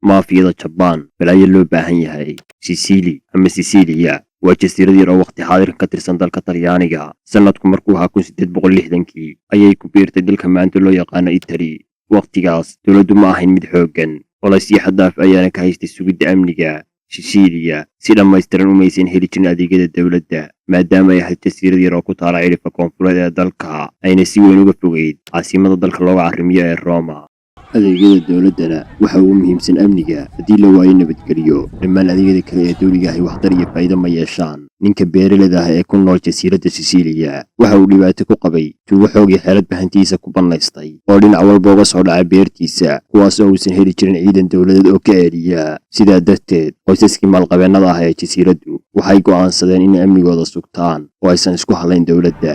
maafiyada Jabbaan balaayo loo baahan yahay. Sicily ama Sicilia waa jasiirad yar oo waqti xaadirkan ka tirsan dalka Talyaaniga. Sanadku markuu ahaa 1860kii ayay ku biirtay dalka maanta loo yaqaano Italy. Waqtigaas dawladdu ma ahayn mid xooggan, walaysii xadaaf ayaana ka haystay sugidda amniga. Sicilia si dhammaystiran umaysan heli jirin adeegyada dawladda, maadaama ay ahayd jasiirad yar oo ku taala cirifka koonfureed ee dalka, ayna si weyn uga fogeyd caasimada dalka looga arrimiyo ee Roma. adeegyada dawladdana waxa ugu muhiimsan amniga. haddii la waayo nabadgelyo, dhammaan adeegyada kale ee dawliga ahi waxtar iyo faa'iido ma yeeshaan. ninka beeraleyda ah ee ku nool jasiiradda Sicilia waxa uu dhibaato ku qabay tuugo xoog iyo xeelad bahantiisa ku bannaystay oo dhinac walba uga soo dhaca beertiisa, kuwaas oo uusan heli jirin ciidan dawladeed oo ka eediya. sidaa darteed qoysaskii maalqabeennada ah ee jasiiraddu waxay go'aansadeen inay amnigooda sugtaan oo aysan isku halayn dawladda.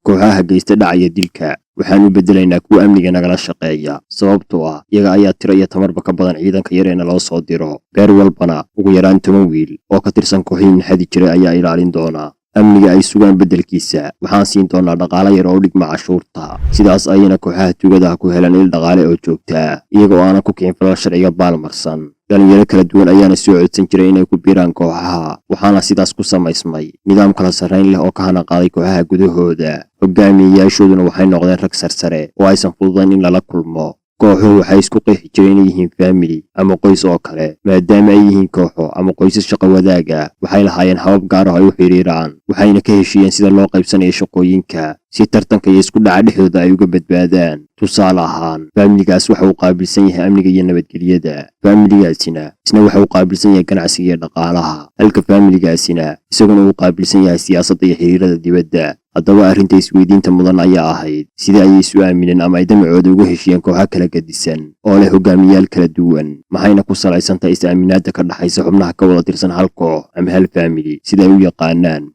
kooxaha geysta dhacaya dilka waxaan u beddelaynaa kuwa amniga nagala shaqeeya, sababtoo ah iyaga ayaa tiro iyo tamarba ka badan ciidanka yar ee naloo soo diro. beer walbana ugu yaraan 10 wiil oo ka tirsan kooxihii naxadi jiray ayaa ilaalin doona. amniga ay sugaan beddelkiisa waxaan siin doonaa dhaqaale yar oo u dhigma cashuurta. sidaas ayayna kooxaha tuugadaha ku helaan il dhaqaale oo joogta, iyaga oo aanan ku kicin falal sharciga baalmarsan. dhalinyaro kala duwan ayaana soo codsan jiray inay ku biiraan kooxaha, waxaana sidaas ku samaysmay nidaam kala sarrayn leh oo ka hana qaaday kooxaha gudahooda. hogaamiyeyaashooduna waxay noqdeen rag sarsare oo aysan fududayn in lala kulmo. kooxuhu waxay isku qeexi jireen inay yihiin faamili ama qoys oo kale. maadaama ay yihiin kooxo ama qoysas shaqo wadaaga, waxay lahaayeen habab gaar ah oo ay u xiriiraan, waxayna ka heshiiyeen sida loo qaybsanayo shaqooyinka si tartanka iyo isku dhaca dhexdooda ay uga badbaadaan. tusaale ahaan, faamiligaas waxa uu qaabilsan yahay amniga iyo nabadgelyada, faamiligaasina isna waxa uu qaabilsan yahay ganacsiga iyo dhaqaalaha, halka faamiligaasina isaguna uu qaabilsan yahay siyaasadda iyo xiriirada dibadda. haddaba arrinta isweydiinta mudan ayaa ahayd sidii ayay isu aamineen ama ay damacooda uga heshiyeen kooxo kala gedisan oo leh hogaamiyayaal kala duwan, maxayna ku salaysan tahay is-aaminaadda ka dhaxaysa xubnaha ka wada tirsan hal koox ama hal faamili sida ay u yaqaanaan.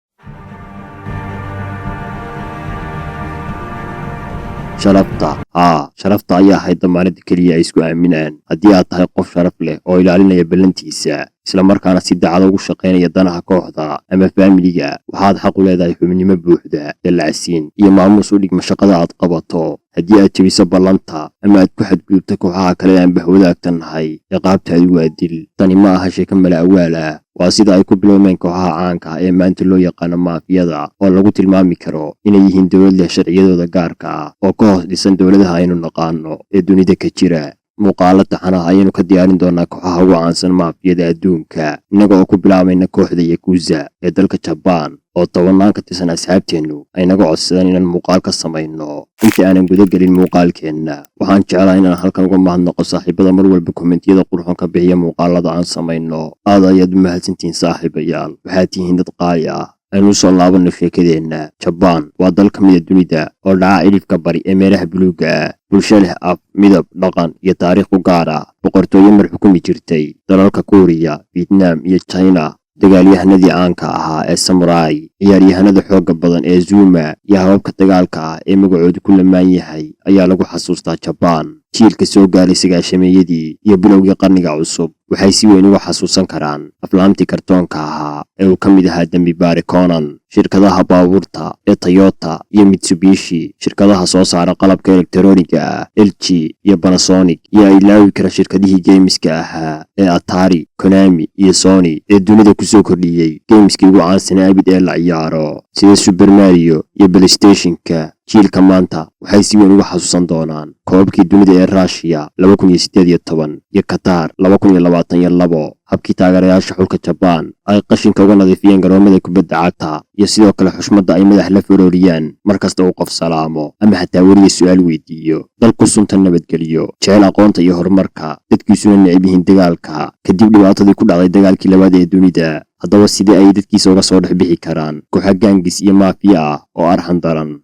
sharafta ayaa ahayd damaanada keliya ay isku aaminaan. haddii aad tahay qof sharaf leh oo ilaalinaya ballantiisa, isla markaana si dacad ugu shaqaynaya danaha kooxda ama faamiliga, waxaad xaq u leedahay xubnimo buuxda, dallacsiin iyo maamuus u dhigma shaqada aad qabato. haddii aad jebiso ballanta ama aad ku xadgudubto kooxaha kale aan bahwadaagta nahay, ciqaabtaadu waa dil. tani ma aha sheeko mala awaal ah, waa sida ay ku bilowmeen kooxaha caanka ah ee maanta loo yaqaano maafiyada, oo lagu tilmaami karo inay yihiin dawlad leh sharciyadooda gaarka ah oo ka hoos dhisan dawladaha aynu naqaano ee dunida ka jira. muuqaalo taxanaha ayaynu ka diyaarin doonaa kooxaha ugu caansan maafiyada adduunka, innaga oo ku bilaabayna kooxda Yakuza ee dalka Jabbaan oo tobannaan ka tirsan asxaabteennu ay naga codsadeen inaan muuqaal ka samayno. inta aanan guda gelin muuqaalkeenna, waxaan jeclahay inaan halkan uga mahadnaqo saaxiibada mar walba kommentiyada qurxoon ka bixiya muuqaalada aan samayno. aad ayaad u mahadsantihiin saaxiibayaal, waxaad tihiin dad qaali ah. aynu soo laabanno sheekadeenna. Jabbaan waa dal ka mida dunida oo dhaca cidhifka bari ee meelaha buluugga ah, bulsho leh af, midab, dhaqan iyo taariikh u gaar ah. boqortooyo mar xukumi jirtay dalalka Kuuriya, Vietnam iyo China. dagaalyahanadii caanka ahaa ee samurai, ciyaaryahanada xoogga badan ee Zuma iyo hababka dagaalka ah ee magacoodu ku lamaan yahay ayaa lagu xasuustaa Jabbaan. jiilka soo gaaray sagaashameeyadii iyo bilowgii qarniga cusub waxay si weyn uga xasuusan karaan aflaamtii kartoonka ahaa ee uu ka mid ahaa Dembi Baare Conan. shirkadaha baabuurta ee Toyota iyo Mitsubishi, shirkadaha soo saara qalabka elektarooniga ah LG iyo Panasonic, iyo ay ilaawi kara shirkadihii geemiska ahaa ee Atari, Konami iyo Sony ee dunida ku soo kordhiyey geemiskii ugu caansanaa abid ee la ciyaaro sida Super Mario iyo PlayStation-ka. jiilka maanta waxay si weyn uga xasuusan doonaan koobabkii dunida ee Russia 2018 iyo Qatar 2022, habkii taageerayaasha xulka Jabbaan ay qashinka uga nadiifiyeen garoomada kubadda cagta, iyo sidoo kale xushmadda ay madax la farooriyaan markasta uu qof salaamo ama xataa weliga su'aal weydiiyo. dal ku suntan nabadgelyo, jecel aqoonta iyo horumarka, dadkiisuna neceb yihiin dagaalka kadib dhibaatadii ku dhacday dagaalkii labaad ee dunida. haddaba sidee ay dadkiisa uga soo dhex bixi karaan kooxa gaangis iyo maafiya ah oo arxan daran?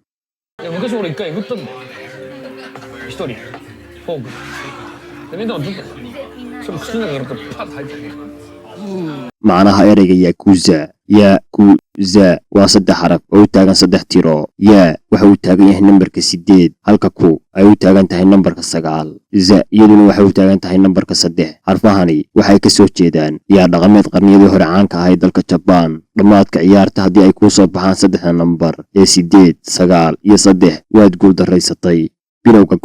昔俺一回撃ったんだよ一人フォークでみんなもずっとそれ口の中からパッと入ってるmacnaha ereyga Yakuza za waa 3 xaraf oo u taagan 3 tiro. ya waxa uu taagan yahay nambarka 8 halka ku ay u taagan tahay nambarka 9. za iyaduna waxa u taagan tahay nambarka 3. xarfahani waxay ka soo jeedaan ciyaar dhaqameed qarniyadii hore caanka ahayd dalka Japan. dhammaadka ciyaarta haddii ay ku soo baxaan 3 nambar ee 8, 9 iyo 3 waad guul daraysatay. bilowga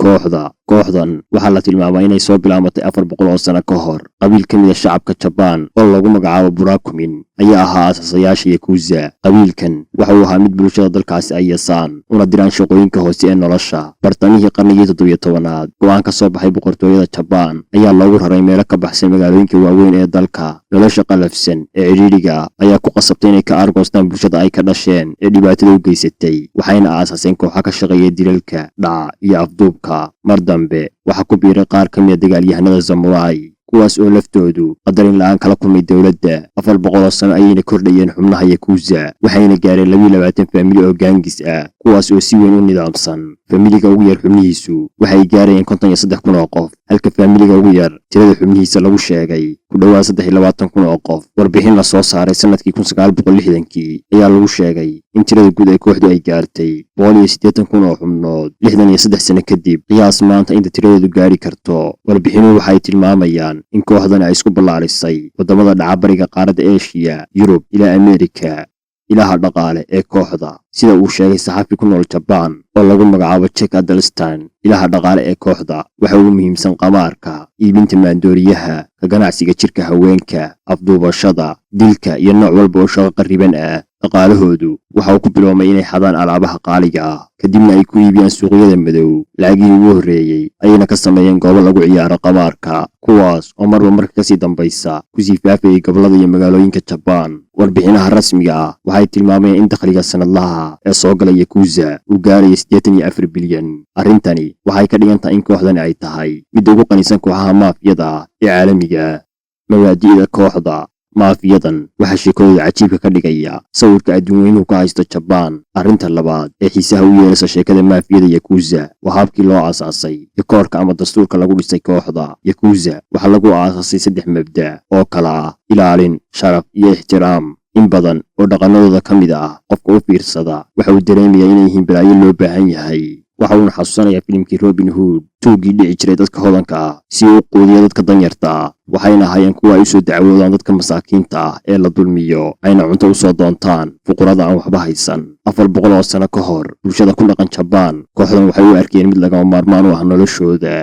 kooxdan waxaa la tilmaamay inay soo bilaabatay 400 oo sano ka hor. qabiil ka mid ah shacabka Japan oo lagu magacaabo Burakumin ayaa ahaa aasasayaasha Yakuza. qabiilkan waxa uu ahaa mid bulshada dalkaasi ay yeesaan una diraan shaqooyinka hoose ee nolosha. bartamihii qarnigii 17aad go'aan ka soo baxay boqortooyada Japan ayaa loogu raray meelo ka baxsan magaalooyinka waaweyn ee dalka. nolosha qalafsan ee cidhiidhiga ayaa ku qasabtay inay ka argoostaan bulshada ay ka dhasheen ee dhibaatada u geysatay, waxayna aasaaseen kooxo ka shaqeeya dilalka, dhaca iyo afduubka. mar dambe waxaa ku biiray qaar ka mid ah dagaalyahanada samurai kuwaas oo laftoodu qadarin la'aan kala kulmay dowladda. 400 sano ayayna kordhayeen xubnaha Yakuza, waxayna gaareen 22 faamili oo gaangis ah kuwaas oo si weyn u nidaamsan. faamiliga ugu yar xubnihiisu waxay gaarayeen 53,000 oo qof, halka faamiliga ugu yar tirada xubnihiisa lagu sheegay ku dhawaad 23,000 oo qof. warbixin la soo saaray sanadkii 1960 ayaa lagu sheegay in tirada guud ee kooxdu ay gaartay 180,000 oo xubnood 63 sano kadib. qiyaas maanta inta tiradeedu gaari karto. warbixinu waxay tilmaamayaan in kooxdan ay isku ballaarisay wadamada dhacabariga qaaradda Aasiya, Yurub ilaa Ameerika. ilaha dhaqaale ee kooxda sida uu sheegay saxafi ku nool Japan oo lagu magacaabo Jack Adelstein. ilaha dhaqaale ee kooxda waxa uu muhiimsan qamaarka, iibinta maandooriyaha, ka ganacsiga jirka haweenka, afduubashada, dilka iyo nooc walba oo shaqo qariban ah. dhaqaalahoodu waxa uu ku biloomay inay xadaan alaabaha qaaliga ah kadibna ay ku iibiyaan suuqyada madow. lacagihii ugu horreeyey ayayna ka sameeyeen goobo lagu ciyaaro qamaarka, kuwaas oo marba marka kasii dambaysa kusii faafayay gobollada iyo magaalooyinka Japan. warbixinaha rasmiga ah waxay tilmaamayeen in dakhliga sanadlaha ee soo gala Yakuza uu gaaraya 84 bilyan. arrintani waxay ka dhigan tahay in kooxdani ay tahay mid ugu qanisan kooxaha maafiyada ee caalamiga. mabaadi'da kooxda maafiyadan waxaa sheekadooda cajiibka ka dhigaya sawirka adduunyadu ka haysto Japan. arrinta labaad ee xiisaha u yeelasa sheekada maafiyada Yakuza waa habkii loo aasaasay koorka ama dastuurka lagu dhisay kooxda. Yakuza waxaa lagu aasaasay 3 mabda' oo kala ah ilaalin, sharaf iyo ixtiraam. in badan oo dhaqanadooda ka mid ah qofka u fiirsada waxa uu dareemayaa inay yihiin balaayo loo baahan yahay. waxa uuna xasuusanayaa filimkii Robin Hood, tuugii dhici jiray dadka hodanka ah si uu u quudiyo dadka danyarta ah. waxayna ahaayeen kuwa ay u soo dacwoodaan dadka masaakiinta ah ee la dulmiyo, ayna cunto u soo doontaan fuqarada aan waxba haysan. 400 oo sano ka hor bulshada ku dhaqan Japan kooxdan waxay u arkeen mid lagama maarmaan u ah noloshooda.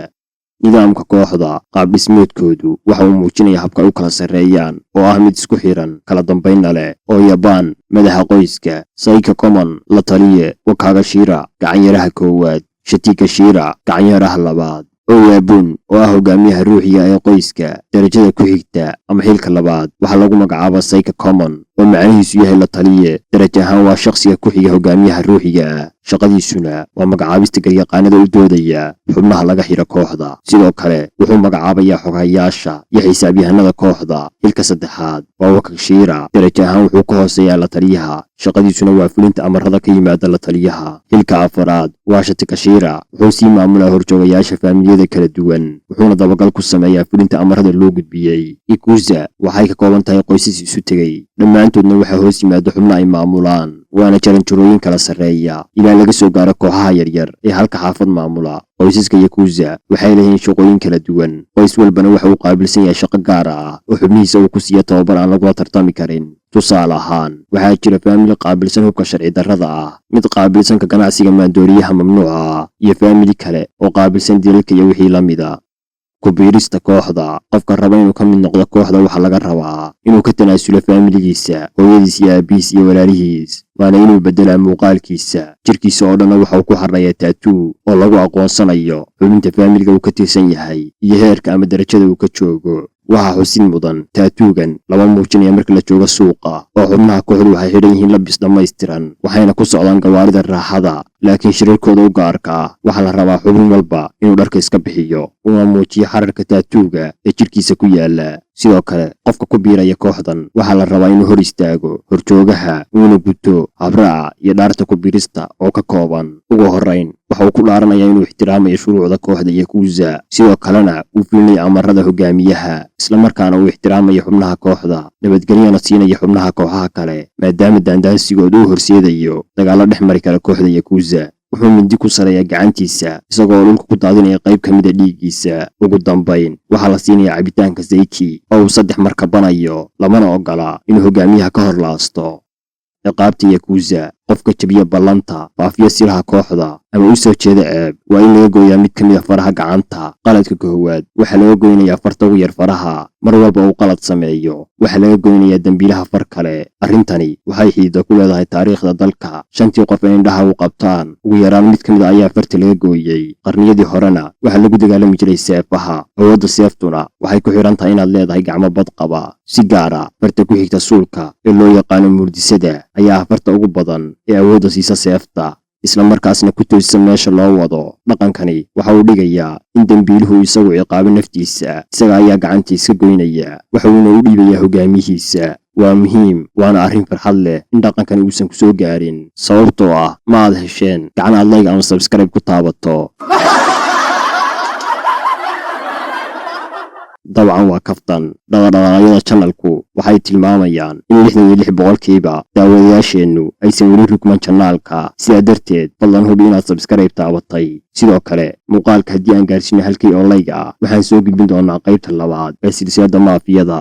nidaamka kooxda qaab dhismeedkoodu waxa uu muujinayaa habka ay u kala sarreeyaan oo ah mid isku xiran, kala dambaynna leh. oo Japan madaxa qoyska Saika Common, la taliye Wakagashira gacanyaraha koowaad, Shatikashira gacanyaraha labaad, Oyabun oo ah hogaamiyaha ruuxiga ee qoyska. darajada ku xigta ama xilka labaad waxaa lagu magacaabaa Saika Common oo macnihiisu yahay la taliye. darajo ahaan waa shakhsiga ku xiga hogaamiyaha ruuxiga ah. shaqadiisuna waa magacaabista garyaqaanada u doodaya xubnaha laga xiro kooxda. sidoo kale wuxuu magacaabayaa xoghayaasha iyo xisaabyahanada kooxda. xilka saddexaad waa Wakagashira. darajo ahaan wuxuu ka hooseeyaa la taliyaha. shaqadiisuna waa fulinta amarada ka yimaada la taliyaha. xilka afaraad waa Shatikashira. wuxuu sii maamulaa horjoogayaasha faamiliyada kala duwan, wuxuuna dabagal ku sameeyaa fulinta amarada loo gudbiyey. Yakuza waxay ka kooban tahay qoysas isu tegay, dhammaantoodna waxaa hoos yimaada xubno ay maamulaan, waana jaranjarooyin kala sarreeya ilaa laga soo gaaro kooxaha yaryar ee halka xaafad maamula. qoysaska Yakuza waxay leeyihiin shaqooyin kala duwan. qoys walbana waxa uu qaabilsan yahay shaqo gaar ah oo xubnihiisa uu ku siiya tababar aan lagula tartami karin. tusaale ahaan waxaa jira faamili qaabilsan hubka sharci darrada ah, mid qaabilsan ka ganacsiga maandooriyaha mamnuuca ah, iyo faamili kale oo qaabilsan dilalka iyo wixii la mida. ku biirista kooxda qofka raba inuu ka mid noqdo kooxda waxaa laga rabaa inuu ka tanaasulo faamiligiisa, hooyadiis iyo aabihiis iyo walaalihiis, waana inuu beddelaa muuqaalkiisa. jirkiisa oo dhanna waxa uu ku harrayaa tattoo oo lagu aqoonsanayo xubinta faamiliga uu ka tirsan yahay iyo heerka ama darajada uu ka joogo. waxaa xusin mudan tattoo-gan lama muujinaya marka la joogo suuqa, oo xubnaha kooxdu waxay xidhan yihiin labis dhammaystiran, waxayna ku socdaan gawaarida raaxada. laakiin shirarkooda u gaarka ah waxaa la rabaa xubin walba inuu dharka iska bixiyo una muujiyo xararka tattoo-ga ee jirkiisa ku yaala. sidoo kale qofka ku biiraya kooxdan waxaa la rabaa inuu hor istaago horjoogaha, uuna guto habraaca iyo dhaarta ku biirista oo ka kooban. ugu horrayn waxa uu ku dhaaranayaa inuu ixtiraamayo shuruucda kooxda Yakuza sidoo kalena uu fulinayo amarada hogaamiyaha isla markaana uu ixtiraamayo xubnaha kooxda nabadgelyana siinayo xubnaha kooxaha kale maadaama daandaansigooda uu horseedayo dagaalo dhex mari kara kooxda Yakuza wuxuu mindi ku sareeyaa gacantiisa isagoo dhulka ku daadinaya qayb ka mid ah dhiiggiisa ugu dambayn waxaa la siinayaa cabitaanka Seiki oo uu 3 mar kabanayo lamana ogola inuu hogaamiyaha ka hor laasto ciqaabta Yakuza qofka jabiya ballanta faafiya siraha kooxda ama u soo jeeda ceeb waa in laga gooyaa mid ka mid ah faraha gacanta qaladka koowaad waxaa laga goynayaa farta ugu yar faraha mar walba uu qalad sameeyo waxaa laga goynayaa dambiilaha far kale arrintani waxay xidido ku leedahay taariikhda dalka 5 qof ee indhaha u qabtaan ugu yaraan mid ka mid ah ayaa farta laga gooyay qarniyadii horena waxaa lagu dagaalami jiray seefaha awoodda seeftuna waxay ku xiran tahay inaad leedahay gacmo bad qaba si gaar ah farta ku xigta suulka ee loo yaqaan murdisada ayaa farta ugu badan ee awoodda siisa seefta isla markaasna ku toosan meesha loo wado dhaqankani waxa uu dhigayaa in dambiiluhu isagu ciqaabo naftiisa isaga ayaa gacantiisa goynaya waxa uuna u dhiibayaa hogaamiyihiisa waa muhiim waana arrin farxad leh in dhaqankani uusan ku soo gaarin sababtoo ah ma aad hesheen gacan aad like ama subscribe ku taabato dabcan waa kaftan dhaqdhaqaaqyada channelku waxay tilmaamayaan in 66% daawadayaasheennu aysan weli rukman channelka sidaa darteed fadlan hubi inaad subscribe taabatay sidoo kale muuqaalka haddii aan gaarsiino halkii oo like ah waxaan soo gudbin doonaa qaybta labaad ee silsiladda maafiyada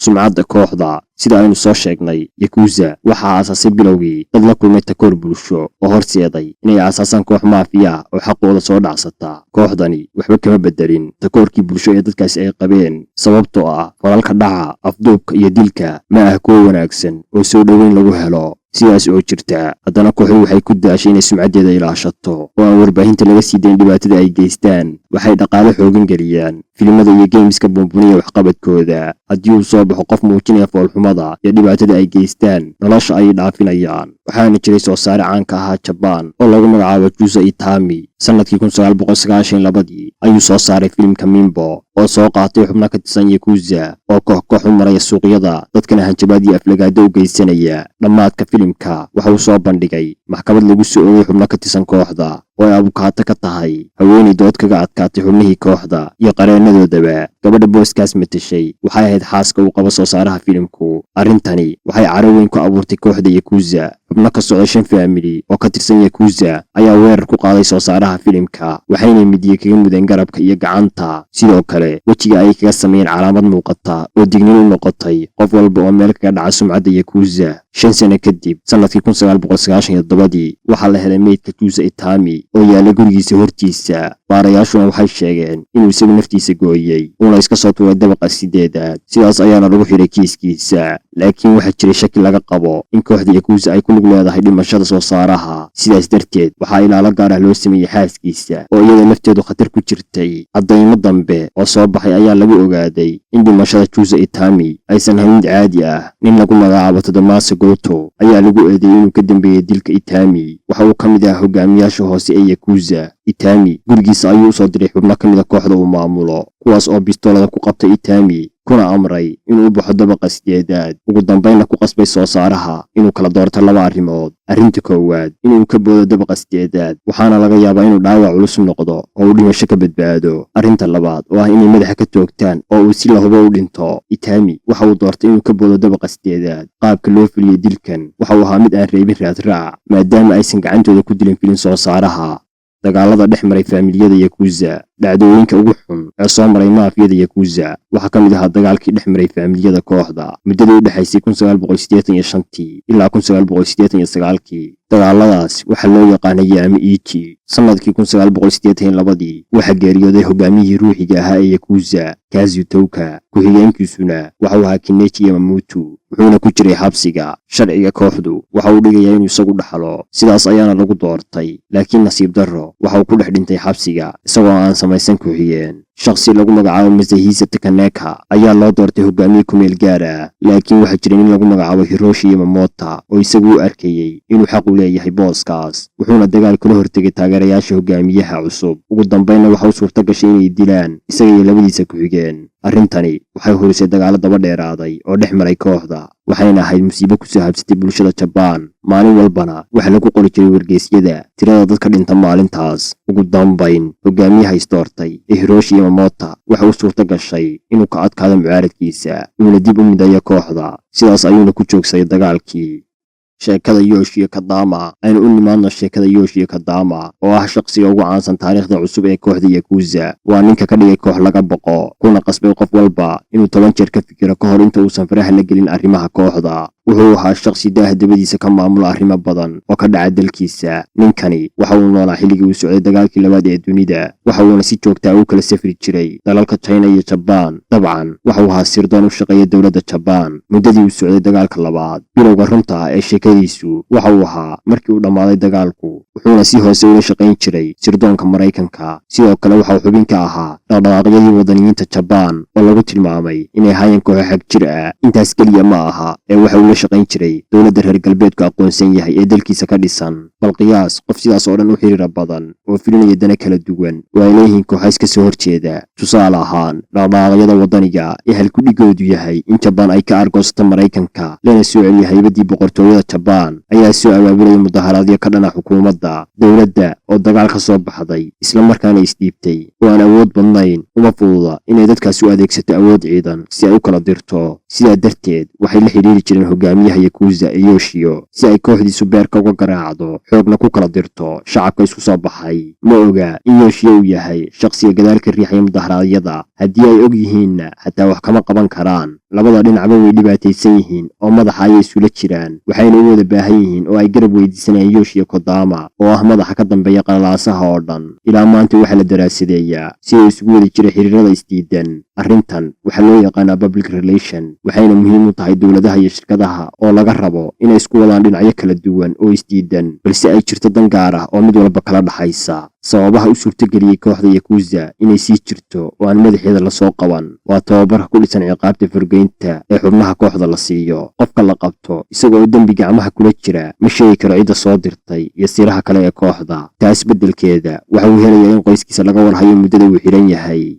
sumcadda kooxda sida aynu soo sheegnay Yakuza waxaa aasaasay bilowgii dad la kulmay takoor bulsho oo horseeday inay aasaasaan koox maafiya oo xaqooda soo dhacsata kooxdani waxba kama bedelin takoorkii bulsho ee dadkaasi ay qabeen sababtoo ah falalka dhaca afduubka iyo dilka ma ah kuwo wanaagsan oo soo dhoweyn lagu helo sidaas oo jirta haddana kooxdu waxay ku daashay inay sumcaddeeda ilaashato oo aan warbaahinta laga sii dayn dhibaatada ay geystaan waxay dhaqaale xoogan geliyaan filimada iyo geemiska buunbuniya waxqabadkooda haddii uu soo baxo qof muujinaya foolxumada iyo dhibaatada ay geystaan nolosha ayay dhaafinayaan waxaana jiray soo saare caanka ahaa Jabbaan oo lagu magacaabo Jusa Itami sanadkii 1992 ayuu soo saaray filimka Mimbo oo soo qaatay xubno ka tirsan Yakuza oo koox u maraya suuqyada dadkana hanjabaad iyo aflagaado u geysanaya dhammaadka filimka waxa uu soo bandhigay maxkamad lagu soo oogay xubno ka tirsan kooxda oo ay abukaata ka tahay haweeney dood kaga adkaatay xubnihii kooxda iyo qareenadoodaba gabadha booskaas matashay waxay ahayd xaaska uu qabo soo saaraha filimku arrintani waxay caro weyn ku abuurtay kooxda Yakuza xubno ka socda 5 family oo ka tirsan Yakuza ayaa weerar ku qaaday soo saaraha filimka waxayna midiye kaga mudeen garabka iyo gacanta sidoo kale wejiga ay kaga sameeyeen calaamad muuqata oo digniin u noqotay qof walba oo meel kaga dhaca sumcadda Yakuza 5 sano kadib sanadkii 1997 waxaa la helay meydka Jusa Itami oo yaala gurigiisa hortiisa baarayaashuna waxay sheegeen inuu isagu naftiisa gooyay uuna iska soo tuuray dabaqa 8aad sidaas ayaana lagu xiray kiiskiisa laakiin waxaa jiray shaki laga qabo in kooxda Yakuza ay ku lug leedahay dhimashada soo saaraha sidaas darteed waxaa ilaalo gaar ah loo sameeyay xaaskiisa oo iyada lafteedu khatar ku jirtay caddaymo dambe oo soo baxay ayaa lagu ogaaday in dhimashada Jusa Itami aysan ahayn mid caadi ah nin lagu magacaabo Tadamasa Goto ayaa lagu eedeeyay inuu ka dambeeyay dilka Itami waxa uu ka mid ahaa hogaamiyaasha hoose ee Yakuza Itami gurigiisa ayuu soo diray xubno ka mid ah kooxda uu maamulo kuwaas oo bistoolada ku qabtay Itami kuna amray inuu baxo dabaqa 8aad ugu dambeynna ku qasbay soo saaraha inuu kala doorto 2 arrimood arrinta koowaad inuu ka boodo dabaqa 8aad waxaana laga yaabaa inuu dhaawac culus noqdo oo uu dhimasho ka badbaado arrinta labaad oo ah inay madaxa ka toogtaan oo uu si la hubo u dhinto Itami waxa uu doortay inuu ka boodo dabaqa 8aad qaabka loo fuliyay dilkan waxa uu ahaa mid aan reebin raadraac maadaama aysan gacantooda ku dilin filin soo saaraha dagaalada dhex maray faamiliyada Yakuza dhacdooyinka ugu xun ee soo maray maafiyada Yakuza waxa ka mid ahaa dagaalkii dhex maray faamiliyada kooxda muddada u dhaxaysay 1985 ilaa 1989 dagaaladaas waxa loo yaqaanay Yami-ichi sanadkii 1982 waxa geeriyooday hogaamiyihii ruuxiga ahaa ee Yakuza Kazutoka ku-xigeenkiisuna waxa uu ahaa Kenichi Yamamoto wuxuuna ku jiray xabsiga sharciga kooxdu waxa uu dhigayaa inuu isagu dhaxlo sidaas ayaana lagu doortay laakiin nasiib darro waxa uu ku dhex dhintay xabsiga isagoo aan samaysan ku-xigeen shakhsi lagu magacaabo Masahisa Takaneka ayaa loo doortay hogaamiye ku meel gaar ah, laakiin waxaa jira nin lagu magacaabo Hiroshi Yamamoto oo isagu u arkayay inuu xaq u leeyahay booskaas, wuxuuna dagaal kula hortegay taageerayaasha hogaamiyaha cusub. Ugu dambeynna waxa uu suurto gashay inay dilaan isaga iyo labadiisa ku xigeen. Arrintani waxay horisay dagaalo daba dheeraaday oo dhex maray kooxda, waxayna ahayd musiibo ku soo habsatay bulshada Jabbaan. Maalin walbana waxa lagu qori jiray wargeysyada tirada dadka dhinta maalintaas. Ugu dambeyn, hogaamiyaha isdoortay ee Hiroshi Yamamoto waxa uu suurto gashay inuu ka adkaado mucaaradkiisa, uuna dib u mideeyo kooxda. Sidaas ayuuna ku joogsaday dagaalkii. sheekada Yoshio Kadama aynu u nimaadno sheekada Yoshio Kadama oo ah shakhsiga ugu caansan taariikhda cusub ee kooxda Yakuza. Waa ninka ka dhigay koox laga boqo, kuna qasbay qof walba inuu 10 jeer ka fikiro ka hor inta uusan faraha la gelin arrimaha kooxda. wuxuu ahaa shakhsi daaha dabadiisa ka maamula arrimo badan oo ka dhaca dalkiisa. Ninkani waxa uu noolaa xilligii uu socday dagaalkii labaad ee dunida, waxa uuna si joogta ah u kala safri jiray dalalka China iyo Jabbaan. Dabcan waxa uu ahaa sirdoon u shaqeeya dowladda Jabbaan muddadii uu socday dagaalka labaad. bilowga runta ah ee sheekadiisu waxa uu ahaa markii uu dhammaaday dagaalku, wuxuuna si hoose ula shaqayn jiray sirdoonka Maraykanka. sidoo kale waxa uu xubin ka ahaa dhaqdhaqaaqyadii wadaniyiinta Jabbaan oo lagu tilmaamay inay ahaayeen kooxo xag jir ah. intaas keliya ma aha ee waxa uu la shaqayn jiray dowladda reer galbeedku aqoonsan yahay ee dalkiisa ka dhisan. bal qiyaas qof sidaas oo dhan u xiriira badan oo filinaya dana kala duwan oo ay leeyihiin kooxays ka soo horjeeda. tusaale ahaan, dhaqdhaqaaqyada wadaniga ee halkudhigoodu yahay in Jabbaan ay ka argoosato Maraykanka lana soo celiyo haybadii boqortooyada Jabbaan ayaa soo abaabulaya mudaharaadyo ka dhana xukuumadda. dowladda oo dagaal ka soo baxday isla markaana isdhiibtay oo aan awood badnayn uma fududa inay dadkaas u adeegsato awood ciidan si ay u kala dirto. sidaa darteed waxay la xidhiiri jireen hogaamiyaha Yakuza ee Yoshio si ay kooxdiisu beerka uga garaacdo, xoogna ku kala dirto shacabka isku soo baxay. ma oga in Yoshio uu yahay shakhsiga gadaalka riixaya mudaharaadyada. haddii ay og yihiinna xataa wax kama qaban karaan. labada dhinacba way dhibaataysan yihiin oo madaxa ayay isula jiraan, waxayna u wada baahan yihiin oo ay garab weydiisanayaan Yoshio Kodama oo ah madaxa ka dambeeya qalalaasaha oo dhan. ilaa maanta waxaa la daraasadeeyaa si ay isugu wadi jira xiriirada isdiidan. arrintan waxaa loo yaqaanaa public relation, waxayna muhiim u tahay dowladaha iyo shirkadaha oo laga rabo inay isku wadaan dhinacyo kala duwan oo isdiidan, balse ay jirto dan gaar ah oo mid walba kala dhaxaysa. sababaha u suurtageliyey kooxda Yakuza inay sii jirto oo aan madaxeeda la soo qaban waa tababarka ku dhisan ciqaabta furgeynta ee xubnaha kooxda la siiyo. qofka la qabto isagoo oo dembi gacmaha kula jira ma sheegi karo cidda soo dirtay iyo siraha kale ee kooxda. taas beddelkeeda waxa uu helayaa in qoyskiisa laga warhayo muddada uu xiran yahay.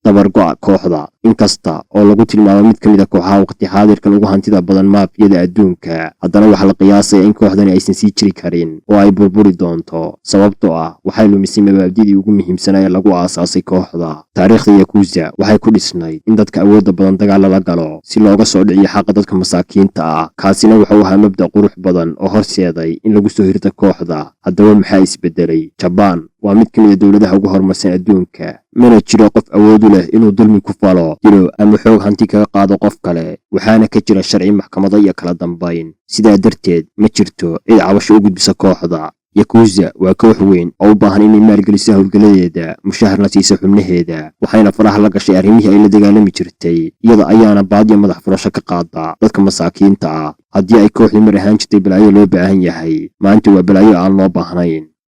dabargo'a kooxda, inkasta oo lagu tilmaamo mid ka mid a kooxaha waqti xaadirkan ugu hantida badan maafiyada adduunka, haddana waxaa la qiyaasaya in kooxdani aysan sii jiri karin oo ay burburi doonto sababtoo ah waxay lumisay mabaabdidii ugu muhiimsanaa ee lagu aasaasay kooxda. taariikhda Yakuza waxay ku dhisnayd in dadka awoodda badan dagaal lala galo si looga soo dhiciyo xaqa dadka masaakiinta ah. kaasina wuxuu ahaa mabda' qurux badan oo horseeday in lagu soo hirto kooxda. haddaba maxaa isbedelay? Jabbaan waa mid ka mid a dowladaha ugu horumarsan adduunka, mana jiro qof awood u leh inuu dulmi ku falo, dilo ama xoog hanti kaga qaado qof kale, waxaana ka jira sharci, maxkamado iyo kala dambayn. sidaa darteed ma jirto cid cabasho u gudbisa kooxda. Yakuza waa koox weyn oo u baahan inay maalgeliso howlgaladeeda, mushaharna siiso xubnaheeda, waxayna faraha la gashay arrimihii ay la dagaalami jirtay, iyada ayaana baadiyo madax furasho ka qaada dadka masaakiinta ah. haddii ay kooxdu mar ahaan jirtay balaayo loo baahan yahay, maanta waa balaayo aan loo baahnayn.